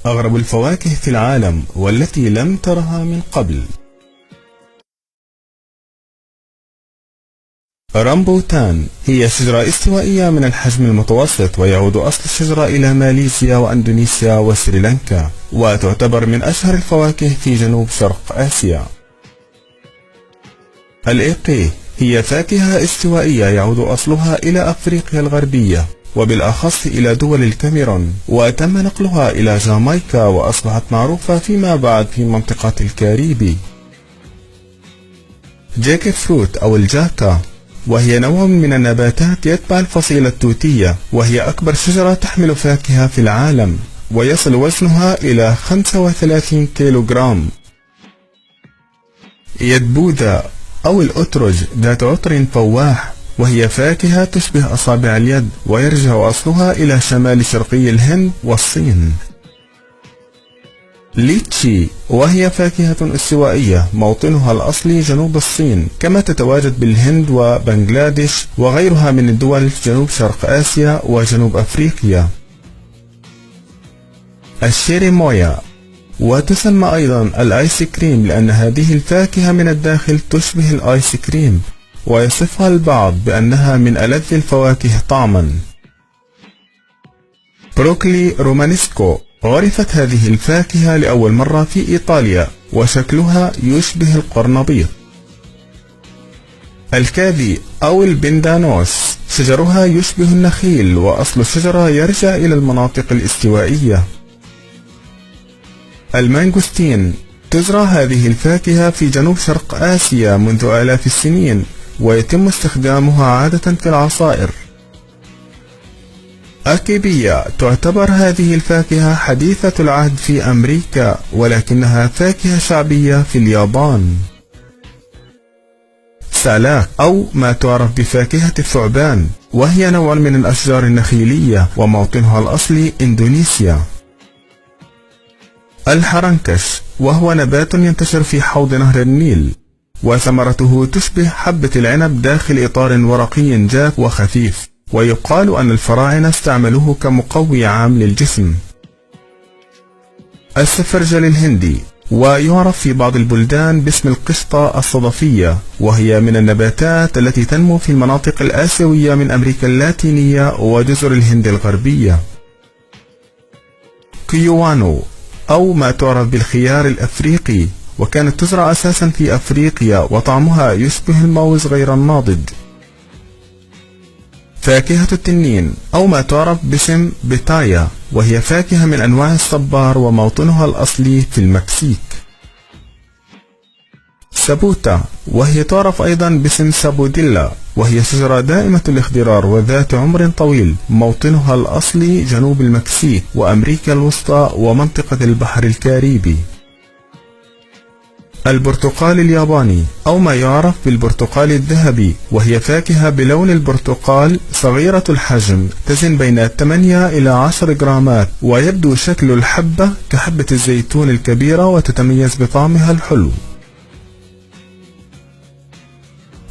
أغرب الفواكه في العالم والتي لم ترها من قبل. رامبوتان هي شجرة استوائية من الحجم المتوسط، ويعود أصل الشجرة إلى ماليزيا وأندونيسيا وسريلانكا، وتعتبر من أشهر الفواكه في جنوب شرق آسيا. الإيقي هي فاكهة استوائية يعود أصلها إلى أفريقيا الغربية، وبالأخص إلى دول الكاميرون، وتم نقلها إلى جامايكا وأصبحت معروفة فيما بعد في منطقة الكاريبي. جاك فروت أو الجاكا، وهي نوع من النباتات يتبع الفصيلة التوتية، وهي أكبر شجرة تحمل فاكهة في العالم، ويصل وزنها إلى 35 كيلوغرام. يد بوذا أو الأترج ذات عطر فواح، وهي فاكهة تشبه أصابع اليد، ويرجع أصلها إلى شمال شرقي الهند والصين. ليتشي، وهي فاكهة استوائية موطنها الأصلي جنوب الصين، كما تتواجد بالهند وبنغلاديش وغيرها من الدول في جنوب شرق آسيا وجنوب أفريقيا. الشيريمويا، وتسمى أيضا الآيس كريم لأن هذه الفاكهة من الداخل تشبه الآيس كريم، ويصفها البعض بأنها من ألذ الفواكه طعما. بروكلي رومانسكو، عرفت هذه الفاكهة لأول مرة في إيطاليا، وشكلها يشبه القرنبيط. الكادي أو البندانوس، شجرها يشبه النخيل، وأصل الشجرة يرجع إلى المناطق الاستوائية. المانجوستين، تزرع هذه الفاكهة في جنوب شرق آسيا منذ آلاف السنين، ويتم استخدامها عادة كالعصائر. أكيبيا، تعتبر هذه الفاكهة حديثة العهد في أمريكا، ولكنها فاكهة شعبية في اليابان. سالاك أو ما تعرف بفاكهة الثعبان، وهي نوع من الأشجار النخيلية، وموطنها الأصلي إندونيسيا. الحرنكش، وهو نبات ينتشر في حوض نهر النيل، وثمرته تشبه حبة العنب داخل إطار ورقي جاف وخفيف، ويقال أن الفراعنة استعملوه كمقوي عام للجسم. السفرجل الهندي، ويعرف في بعض البلدان باسم القشطة الصدفية، وهي من النباتات التي تنمو في المناطق الآسيوية من أمريكا اللاتينية وجزر الهند الغربية. كيوانو، أو ما تعرف بالخيار الأفريقي، وكانت تزرع أساسا في أفريقيا، وطعمها يشبه الموز غير الناضج. فاكهة التنين، أو ما تعرف باسم بيتايا، وهي فاكهة من أنواع الصبار، وموطنها الأصلي في المكسيك. سابوتا، وهي تعرف أيضا باسم سابوديلا، وهي شجرة دائمة الاخضرار وذات عمر طويل، موطنها الأصلي جنوب المكسيك وأمريكا الوسطى ومنطقة البحر الكاريبي. البرتقال الياباني، أو ما يعرف بالبرتقال الذهبي، وهي فاكهة بلون البرتقال صغيرة الحجم، تزن بين 8 إلى 10 جرامات، ويبدو شكل الحبة كحبة الزيتون الكبيرة، وتتميز بطعمها الحلو.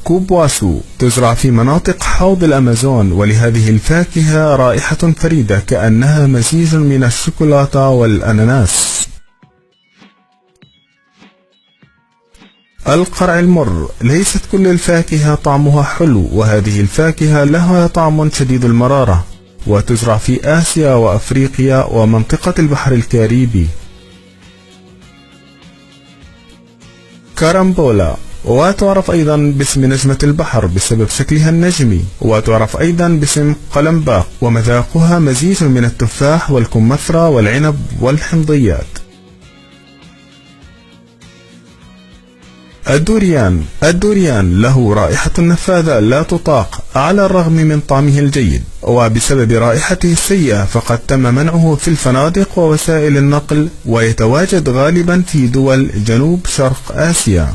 كوبواسو، تزرع في مناطق حوض الأمازون، ولهذه الفاكهة رائحة فريدة كأنها مزيج من الشوكولاتة والأناناس. القرع المر، ليست كل الفاكهة طعمها حلو، وهذه الفاكهة لها طعم شديد المرارة، وتزرع في آسيا وأفريقيا ومنطقة البحر الكاريبي. كارامبولا، وتعرف أيضا باسم نجمة البحر بسبب شكلها النجمي، وتعرف أيضا باسم قلمباق، ومذاقها مزيج من التفاح والكمثرى والعنب والحمضيات. الدوريان له رائحة نفاذة لا تطاق على الرغم من طعمه الجيد، وبسبب رائحته السيئة فقد تم منعه في الفنادق ووسائل النقل، ويتواجد غالبا في دول جنوب شرق آسيا.